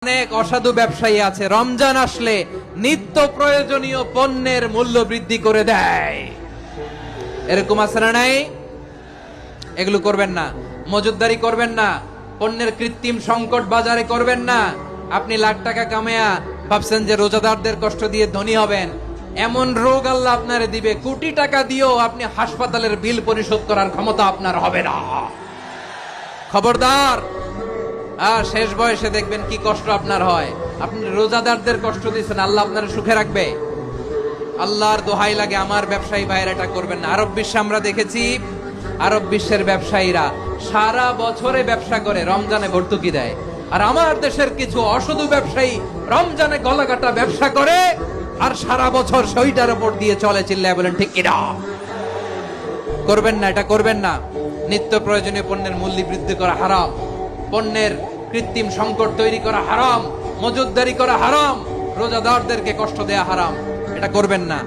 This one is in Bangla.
অনেক অসাধু ব্যবসায়ী আছে রমজান আসলে নিত্য প্রয়োজনীয় পণ্যের মূল্য বৃদ্ধি করে দেয়। এরকম আছে না নাই? এগুলো করবেন না, মজুতদারি করবেন না, পণ্যের কৃত্রিম সংকট বাজারে করবেন না। আপনি লাখ টাকা কামায়া ভাবছেন যে রোজাদারদের কষ্ট দিয়ে ধনী হবেন, এমন রোগ আল্লাহ আপনারে দিবে, কোটি টাকা দিয়েও আপনি হাসপাতালের বিল পরিশোধ করার ক্ষমতা আপনার হবে না। খবরদার। আর শেষ বয়সে দেখবেন কি কষ্ট আপনার হয়। আপনি রোজাদারদের কষ্ট দিচ্ছেন, আল্লাহ আপনার সুখে রাখবে? আল্লাহর দোহাই লাগে আমার ব্যবসায়ী ভাইয়ের এটা করবেন না। আরব বিশ্বে আমরা দেখেছি, আরব বিশ্বের ব্যবসায়ীরা সারা বছরে ব্যবসা করে, রমজানে ভর্তুকি দেয়। আর আমার দেশের কিছু অসাধু ব্যবসায়ী রমজানে গলাকাটা ব্যবসা করে আর সারা বছর সইটার উপর দিয়ে চলে। চিল্লায় বলেন ঠিক কিনা? করবেন না, এটা করবেন না। নিত্য প্রয়োজনীয় পণ্যের মূল্য বৃদ্ধি করা হারাম, পণ্যের কৃত্রিম সংকট তৈরি করা হারাম, মজুতদারি করা হারাম, রোজাদারদেরকে কষ্ট দেয়া হারাম। এটা করবেন না।